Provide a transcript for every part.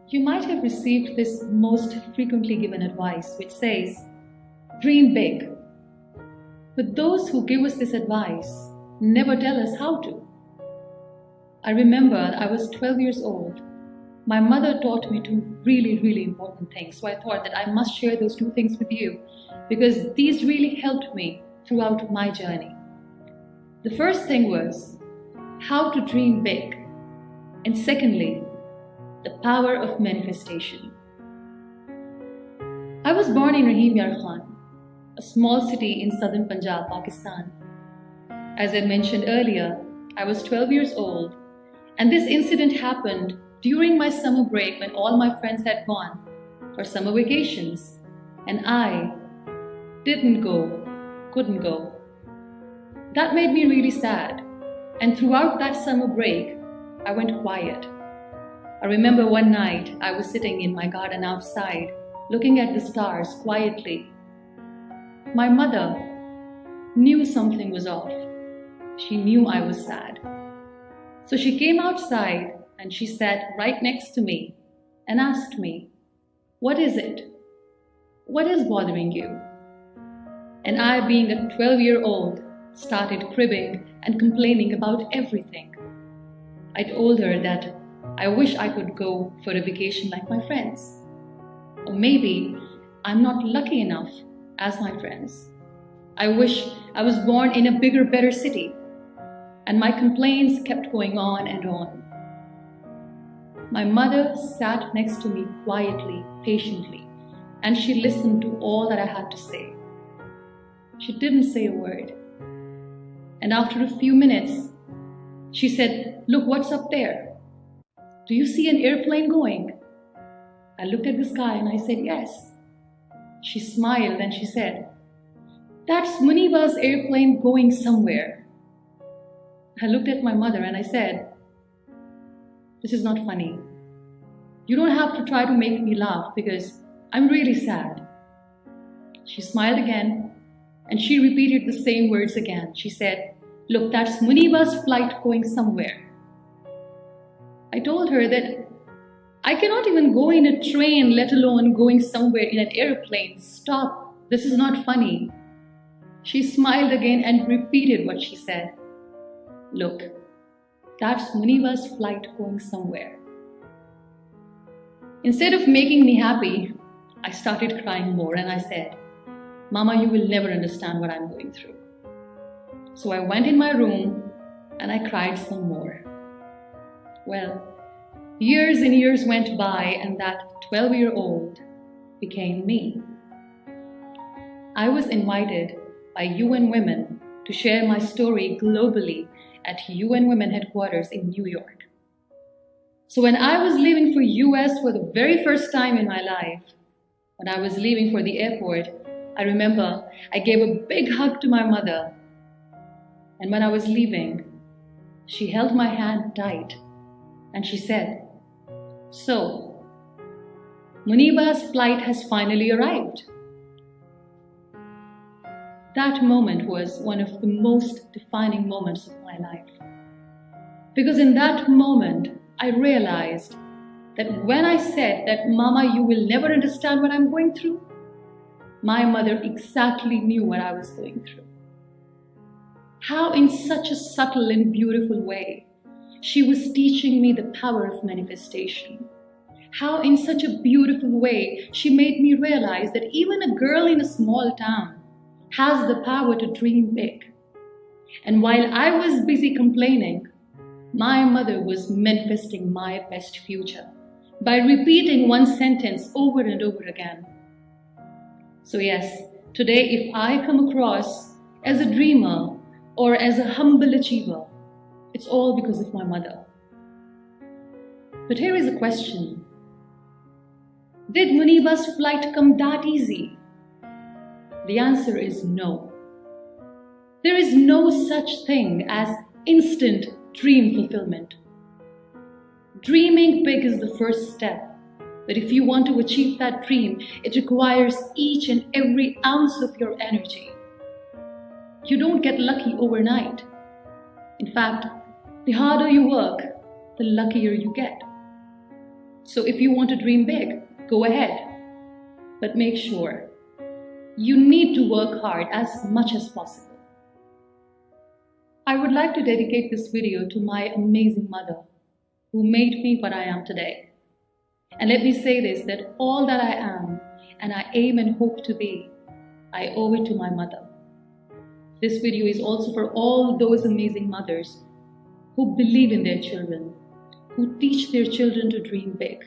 You might have received this most frequently given advice, which says, dream big. But those who give us this advice never tell us how to. I remember I was 12 years old. My mother taught me two really important things. So I thought that I must share those two things with you because these really helped me throughout my journey. The first thing was how to dream big. And secondly, the power of manifestation. I was born in Rahim Yar Khan, a small city in southern Punjab, Pakistan. As I mentioned earlier, I was 12 years old, and this incident happened during my summer break when all my friends had gone for summer vacations, and I couldn't go. That made me really sad, and throughout that summer break, I went quiet. I remember one night I was sitting in my garden outside, looking at the stars quietly. My mother knew something was off. She knew I was sad. So she came outside and she sat right next to me and asked me, "What is it? What is bothering you?" And I, being a 12-year-old, started cribbing and complaining about everything. I told her that I wish I could go for a vacation like my friends. Or maybe I'm not lucky enough as my friends. I wish I was born in a bigger, better city. And my complaints kept going on and on. My mother sat next to me quietly, patiently, and she listened to all that I had to say. She didn't say a word. And after a few minutes, she said, "Look, what's up there? Do you see an airplane going?" I looked at the sky and I said, "Yes." She smiled and she said, "That's Muniba's airplane going somewhere." I looked at my mother and I said, "This is not funny. You don't have to try to make me laugh because I'm really sad." She smiled again and she repeated the same words again. She said, "Look, that's Muniba's flight going somewhere." I told her that I cannot even go in a train, let alone going somewhere in an airplane. Stop, this is not funny. She smiled again and repeated what she said. "Look, that's Muniba's flight going somewhere." Instead of making me happy, I started crying more and I said, "Mama, you will never understand what I'm going through." So I went in my room and I cried some more. Well, years and years went by and that 12-year-old became me. I was invited by UN Women to share my story globally at UN Women headquarters in New York. So when I was leaving for US for the very first time in my life, when I was leaving for the airport, I remember I gave a big hug to my mother. And when I was leaving, she held my hand tight and she said, "So, Muniba's flight has finally arrived." That moment was one of the most defining moments of my life. Because in that moment, I realized that when I said that, "Mama, you will never understand what I'm going through," my mother exactly knew what I was going through. How in such a subtle and beautiful way, she was teaching me the power of manifestation. How in such a beautiful way, she made me realize that even a girl in a small town has the power to dream big. And while I was busy complaining, my mother was manifesting my best future by repeating one sentence over and over again. So yes, today if I come across as a dreamer or as a humble achiever, it's all because of my mother. But here is a question. Did Muniba's flight come that easy? The answer is no. There is no such thing as instant dream fulfillment. Dreaming big is the first step, but if you want to achieve that dream, it requires each and every ounce of your energy. You don't get lucky overnight. In fact, the harder you work, the luckier you get. So if you want to dream big, go ahead. But make sure you need to work hard as much as possible. I would like to dedicate this video to my amazing mother who made me what I am today. And let me say this, that all that I am and I aim and hope to be, I owe it to my mother. This video is also for all those amazing mothers who believe in their children, who teach their children to dream big.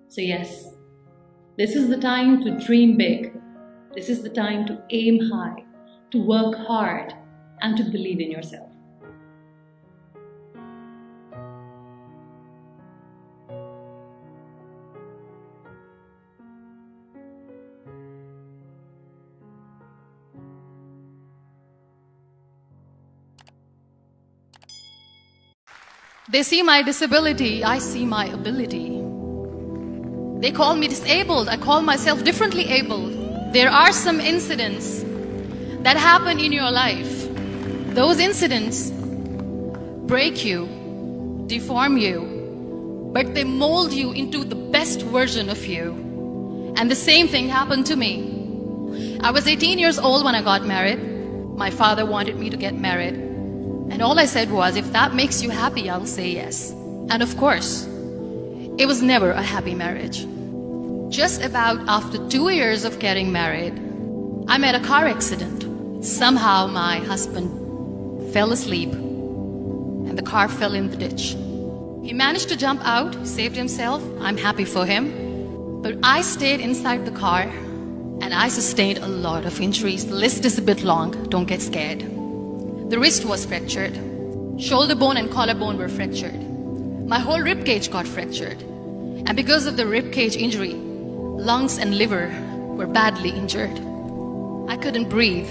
So yes, this is the time to dream big. This is the time to aim high, to work hard, and to believe in yourself. They see my disability, I see my ability. They call me disabled, I call myself differently abled. There are some incidents that happen in your life. Those incidents break you, deform you, but they mold you into the best version of you. And the same thing happened to me. I was 18 years old when I got married. My father wanted me to get married. And all I said was, if that makes you happy, I'll say yes. And of course, it was never a happy marriage. Just about after 2 years of getting married, I met a car accident. Somehow my husband fell asleep and the car fell in the ditch. He managed to jump out, saved himself. I'm happy for him. But I stayed inside the car and I sustained a lot of injuries. The list is a bit long, don't get scared. The wrist was fractured. Shoulder bone and collarbone were fractured. My whole rib cage got fractured. And because of the rib cage injury, lungs and liver were badly injured. I couldn't breathe.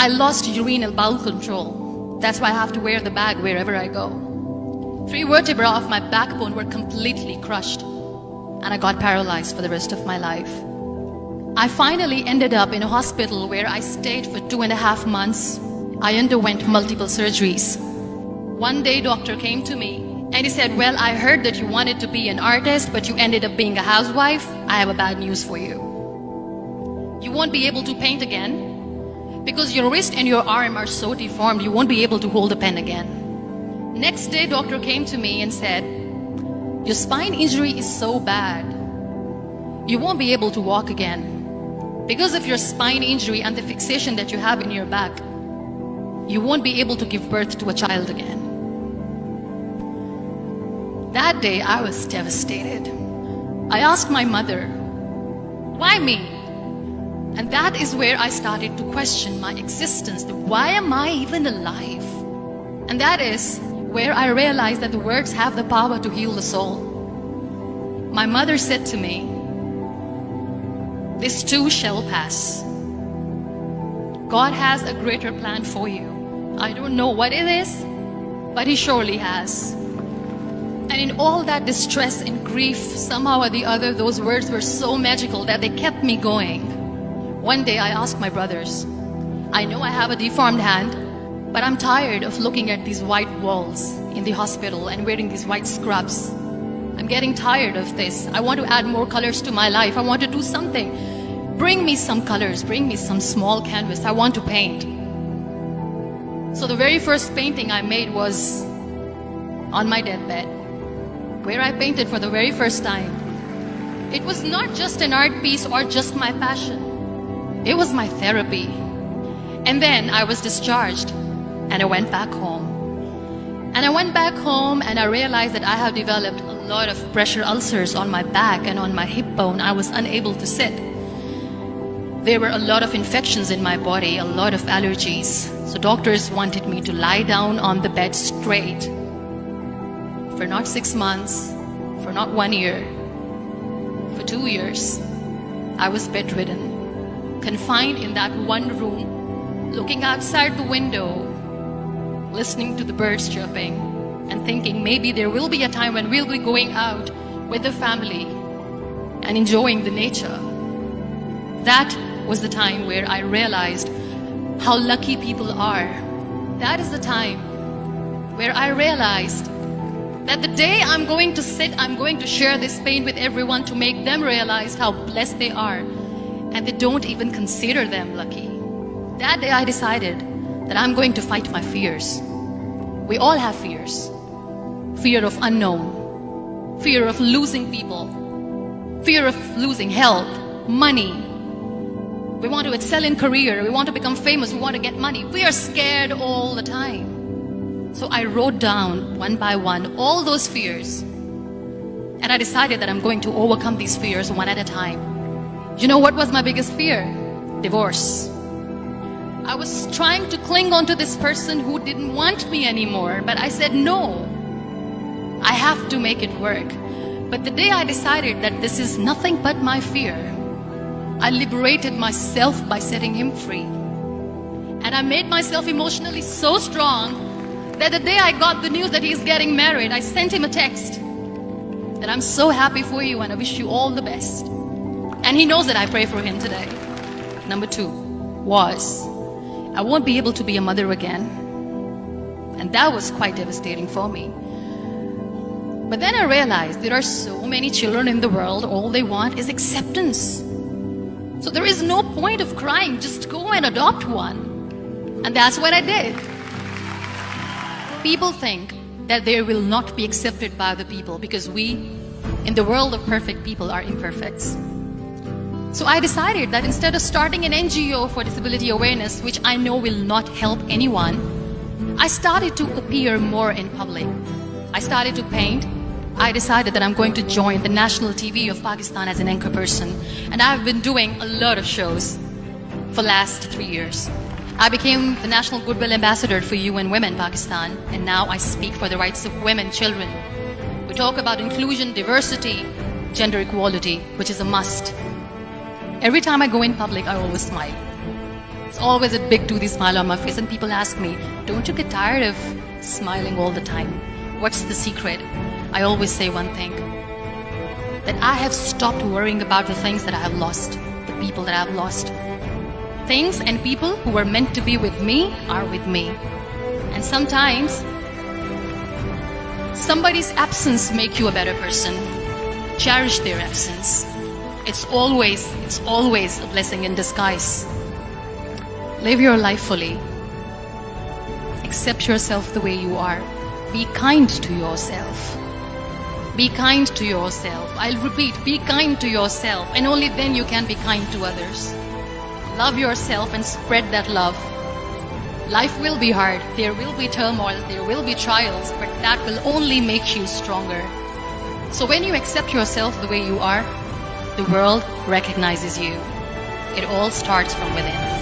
I lost urinary bowel control. That's why I have to wear the bag wherever I go. 3 vertebrae of my backbone were completely crushed. And I got paralyzed for the rest of my life. I finally ended up in a hospital where I stayed for 2.5 months. I underwent multiple surgeries. One day, doctor came to me and he said, well, I heard that you wanted to be an artist, but you ended up being a housewife. I have a bad news for you. You won't be able to paint again because your wrist and your arm are so deformed, you won't be able to hold a pen again. Next day, doctor came to me and said, your spine injury is so bad, you won't be able to walk again. Because of your spine injury and the fixation that you have in your back, you won't be able to give birth to a child again. That day, I was devastated. I asked my mother, why me? And that is where I started to question my existence. Why am I even alive? And that is where I realized that the words have the power to heal the soul. My mother said to me, this too shall pass. God has a greater plan for you. I don't know what it is, but He surely has. And in all that distress and grief, somehow or the other, those words were so magical that they kept me going. One day I asked my brothers, I know I have a deformed hand, but I'm tired of looking at these white walls in the hospital and wearing these white scrubs. I'm getting tired of this. I want to add more colors to my life. I want to do something. Bring me some colors, bring me some small canvas. I want to paint. So the very first painting I made was on my deathbed, where I painted for the very first time. It was not just an art piece or just my passion. It was my therapy. And then I was discharged and I went back home. And I went back home and I realized that I have developed a lot of pressure ulcers on my back and on my hip bone. I was unable to sit. There were a lot of infections in my body, a lot of allergies. So doctors wanted me to lie down on the bed straight for not 6 months, for not 1 year, for 2 years. I was bedridden, confined in that one room, looking outside the window, listening to the birds chirping, and thinking maybe there will be a time when we'll be going out with the family and enjoying the nature. That was the time where I realized how lucky people are. That is the time where I realized That the day I'm going to sit, I'm going to share this pain with everyone to make them realize how blessed they are. And they don't even consider them lucky. That day I decided that I'm going to fight my fears. We all have fears. Fear of unknown. Fear of losing people. Fear of losing health, money. We want to excel in career. We want to become famous. We want to get money. We are scared all the time. So I wrote down one by one all those fears. And I decided that I'm going to overcome these fears one at a time. You know what was my biggest fear? Divorce. I was trying to cling on to this person who didn't want me anymore, but I said no. I have to make it work. But the day I decided that this is nothing but my fear, I liberated myself by setting him free. And I made myself emotionally so strong that the day I got the news that he's getting married, I sent him a text that I'm so happy for you and I wish you all the best. And he knows that I pray for him today. Number 2 was, I won't be able to be a mother again. And that was quite devastating for me. But then I realized there are so many children in the world, all they want is acceptance. So there is no point of crying, just go and adopt one. And that's what I did. People think that they will not be accepted by the people because we, in the world of perfect people, are imperfects. So I decided that instead of starting an NGO for disability awareness, which I know will not help anyone, I started to appear more in public. I started to paint. I decided that I'm going to join the national TV of Pakistan as an anchor person. And I've been doing a lot of shows for the last 3 years. I became the National Goodwill Ambassador for UN Women Pakistan. And now I speak for the rights of women, children. We talk about inclusion, diversity, gender equality, which is a must. Every time I go in public, I always smile. It's always a big toothy smile on my face. And people ask me, don't you get tired of smiling all the time? What's the secret? I always say one thing, that I have stopped worrying about the things that I have lost, the people that I have lost. Things and people who were meant to be with me are with me. And sometimes, somebody's absence makes you a better person. Cherish their absence. It's always a blessing in disguise. Live your life fully. Accept yourself the way you are. Be kind to yourself. Be kind to yourself. I'll repeat, be kind to yourself, and only then you can be kind to others. Love yourself and spread that love. Life will be hard. There will be turmoil. There will be trials, but that will only make you stronger. So when you accept yourself the way you are, the world recognizes you. It all starts from within.